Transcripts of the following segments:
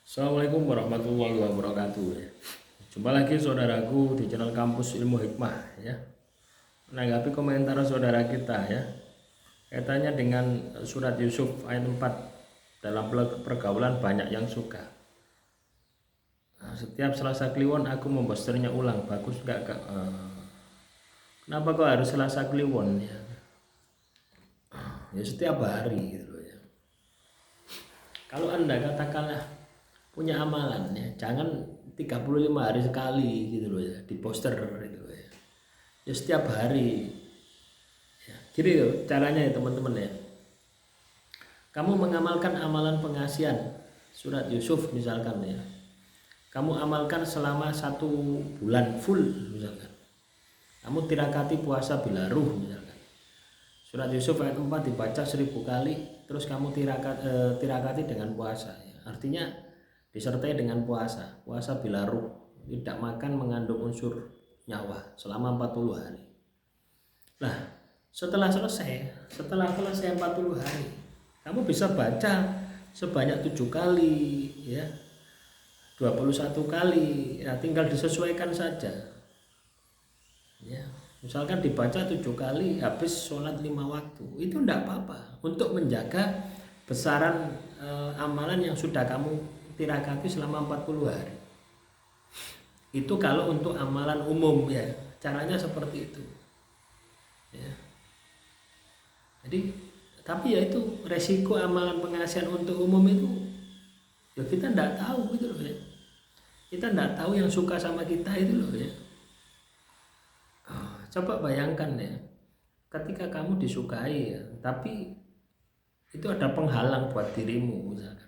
Assalamualaikum warahmatullahi wabarakatuh. Jumpa lagi saudaraku di channel Kampus Ilmu Hikmah ya. Menanggapi komentar saudara kita ya, kaitannya dengan surat Yusuf ayat 4, dalam pergaulan banyak yang suka. Setiap Selasa Kliwon aku memposternya ulang, bagus enggak kak? Kenapa kok harus Selasa Kliwon ya? Ya setiap hari gitu loh ya. Kalau Anda katakanlah punya amalan ya, jangan 35 hari sekali gitu loh ya, di poster gitu ya. Ya setiap hari. Ya, gini loh caranya ya teman-teman ya. Kamu mengamalkan amalan pengasihan surat Yusuf misalkan ya. Kamu amalkan selama 1 bulan full misalkan. Kamu tirakati puasa bila ruh misalkan. Surat Yusuf ayat 4 dibaca 1000 kali, terus kamu tirakati dengan puasa ya. Artinya disertai dengan puasa bila ruh, tidak makan mengandung unsur nyawa selama 40 hari. Nah, setelah selesai 40 hari, kamu bisa baca sebanyak 7 kali ya, 21 kali ya, tinggal disesuaikan saja ya. Misalkan dibaca 7 kali habis sholat 5 waktu, itu enggak apa-apa untuk menjaga besaran amalan yang sudah kamu tirakati selama 40 hari. Itu kalau untuk amalan umum ya, caranya seperti itu ya. Jadi tapi ya itu resiko amalan pengasihan untuk umum itu ya, kita enggak tahu gitu loh ya. Kita enggak tahu yang suka sama kita itu loh ya. Coba bayangkan ya, ketika kamu disukai ya, tapi itu ada penghalang buat dirimu misalkan.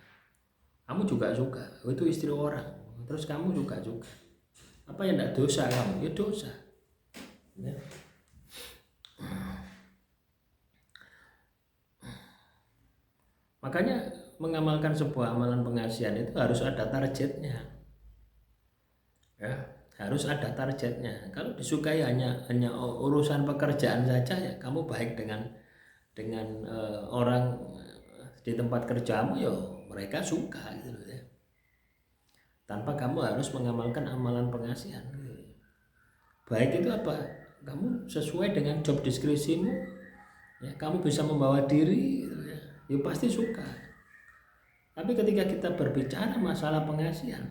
Kamu juga suka, itu istri orang, terus kamu juga apa ya, enggak dosa kamu? Ya dosa ya. Makanya mengamalkan sebuah amalan pengasihan itu harus ada targetnya ya, harus ada targetnya. Kalau disukai hanya urusan pekerjaan saja ya, kamu baik dengan orang di tempat kerjamu ya, mereka suka gitu ya, tanpa kamu harus mengamalkan amalan pengasihan gitu. Baik itu apa? Kamu sesuai dengan job deskripsimu ya, kamu bisa membawa diri gitu ya pasti suka. Tapi ketika kita berbicara masalah pengasihan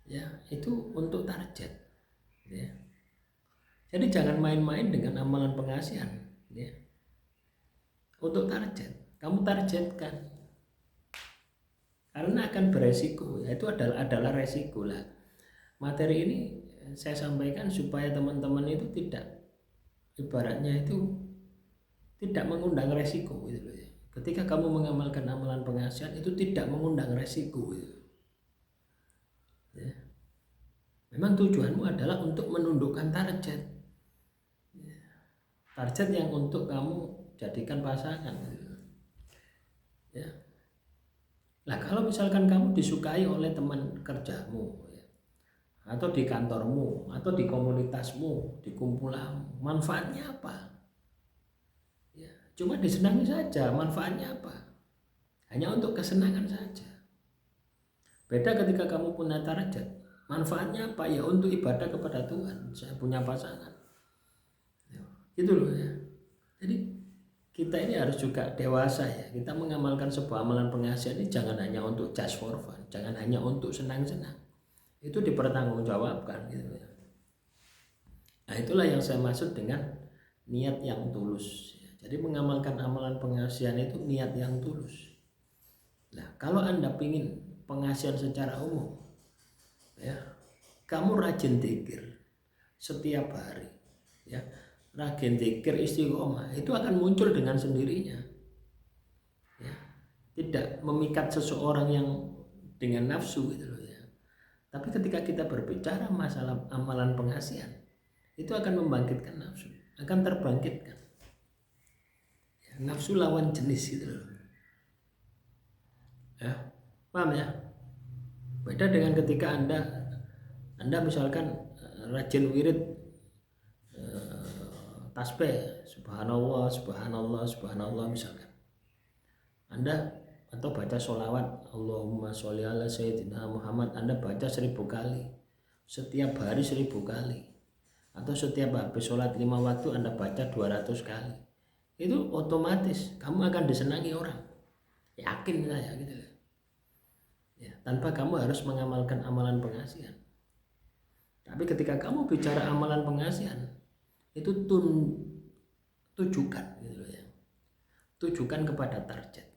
ya, itu untuk target ya. Jadi jangan main-main dengan amalan pengasihan ya. Untuk target, kamu targetkan, karena akan beresiko ya, itu adalah resiko lah. Materi ini saya sampaikan supaya teman-teman itu tidak, ibaratnya itu tidak mengundang resiko gitu loh ya. Ketika kamu mengamalkan amalan pengasihan itu tidak mengundang resiko gitu. Ya. Memang tujuanmu adalah untuk menundukkan target ya. Target yang untuk kamu jadikan pasangan gitu. Ya. Nah kalau misalkan kamu disukai oleh teman kerjamu ya, atau di kantormu, atau di komunitasmu, di kumpulanmu, manfaatnya apa? Ya, cuma disenangi saja, manfaatnya apa? Hanya untuk kesenangan saja. Beda ketika kamu punya target, manfaatnya apa? Ya untuk ibadah kepada Tuhan. Saya punya pasangan ya, gitu loh ya. Jadi kita ini harus juga dewasa ya. Kita mengamalkan sebuah amalan pengasihan ini jangan hanya untuk just for fun, jangan hanya untuk senang-senang. Itu dipertanggungjawabkan gitu ya. Nah itulah yang saya maksud dengan niat yang tulus ya. Jadi mengamalkan amalan pengasihan itu niat yang tulus. Nah kalau Anda ingin pengasihan secara umum ya, kamu rajin zikir setiap hari ya, rajin zikir istiqomah, itu akan muncul dengan sendirinya ya. Tidak memikat seseorang yang dengan nafsu gitu loh ya. Tapi ketika kita berbicara masalah amalan pengasihan, itu akan membangkitkan nafsu, akan terbangkitkan ya, nafsu lawan jenis gitu loh ya. Paham ya? Beda dengan ketika anda misalkan rajin wirid tasbih subhanallah subhanallah subhanallah misalkan. Anda atau baca sholawat Allahumma sholli ala sayyidina Muhammad, Anda baca 1000 kali, setiap hari 1000 kali, atau setiap habis sholat 5 waktu Anda baca 200 kali, itu otomatis kamu akan disenangi orang, yakin saya gitu ya, tanpa kamu harus mengamalkan amalan pengasihan. Tapi ketika kamu bicara amalan pengasihan, itu tujukan gitu ya, tujukan kepada target.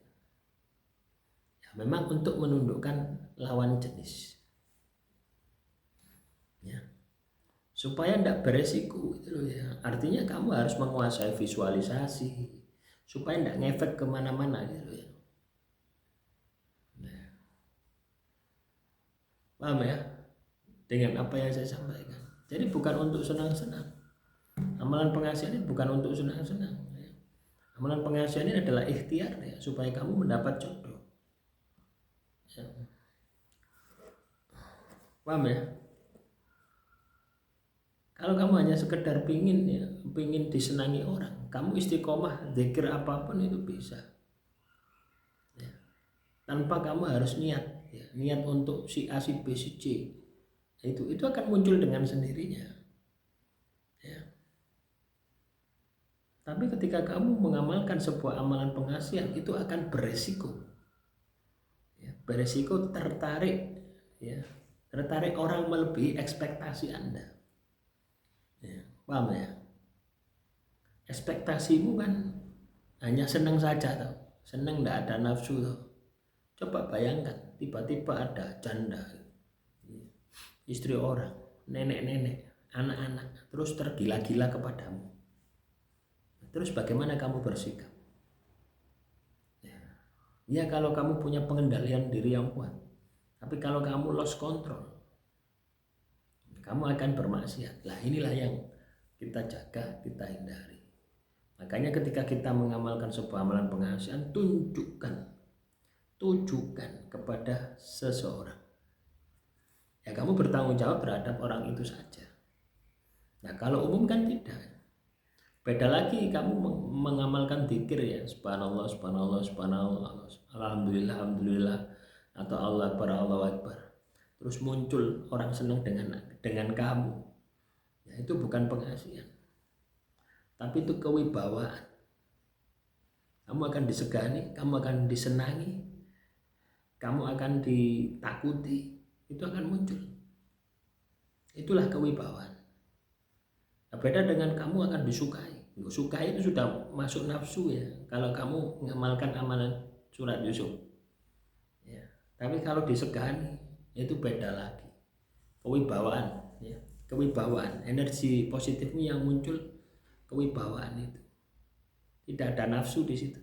Memang untuk menundukkan lawan jenis ya, supaya tidak beresiko gitu ya. Artinya kamu harus menguasai visualisasi supaya tidak ngefek kemana-mana gitu ya. Nah, paham ya dengan apa yang saya sampaikan? Jadi bukan untuk senang-senang. Amalan pengasihan ini bukan untuk senang-senang ya. Amalan pengasihan ini adalah ikhtiar ya, supaya kamu mendapat jodoh ya. Paham ya? Kalau kamu hanya sekedar pingin ya, pingin disenangi orang, kamu istiqomah zikir apapun itu bisa ya. Tanpa kamu harus niat ya, niat untuk si A, si B, si C, itu akan muncul dengan sendirinya ya. Tapi ketika kamu mengamalkan sebuah amalan pengasihan, itu akan beresiko ya, beresiko tertarik ya, tertarik orang melebihi ekspektasi Anda ya. Paham ya? Ekspektasimu kan hanya senang saja tau, senang tidak ada nafsu tau. Coba bayangkan tiba-tiba ada janda, istri orang, nenek-nenek, anak-anak terus tergila-gila kepadamu, terus bagaimana kamu bersikap ya? Kalau kamu punya pengendalian diri yang kuat. Tapi kalau kamu lost control, kamu akan bermaksiat. Lah inilah yang kita jaga, kita hindari. Makanya ketika kita mengamalkan sebuah amalan pengasihan, tujukan kepada seseorang ya, kamu bertanggung jawab terhadap orang itu saja. Nah kalau umum kan tidak, beda lagi kamu mengamalkan zikir ya, subhanallah, subhanallah, subhanallah, alhamdulillah, alhamdulillah, atau Allah akbar, Allah akbar, terus muncul orang senang dengan kamu ya, itu bukan pengasihan, tapi itu kewibawaan. Kamu akan disegani, kamu akan disenangi, kamu akan ditakuti, itu akan muncul. Itulah kewibawaan. Nah, beda dengan kamu akan disukai. Sukai itu sudah masuk nafsu ya, kalau kamu mengamalkan amalan surat Yusuf ya. Tapi kalau disegani itu beda lagi, kewibawaan ya, kewibawaan, energi positifmu yang muncul, kewibawaan itu tidak ada nafsu di situ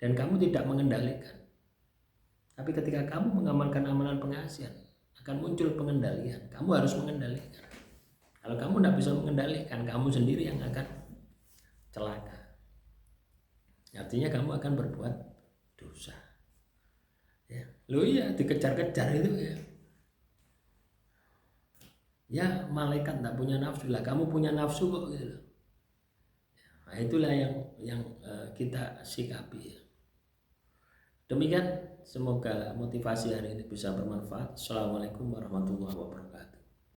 dan kamu tidak mengendalikan. Tapi ketika kamu mengamalkan amalan pengasihan, akan muncul pengendalian. Kamu harus mengendalikan. Kalau kamu tidak bisa mengendalikan, kamu sendiri yang akan celaka. Artinya kamu akan berbuat dosa ya. Lo iya dikejar-kejar itu ya. Ya malaikat tak punya nafsu lah, kamu punya nafsu kok gitu. Nah itulah yang kita sikapi ya. Demikian, semoga motivasi hari ini bisa bermanfaat. Assalamualaikum warahmatullahi wabarakatuh.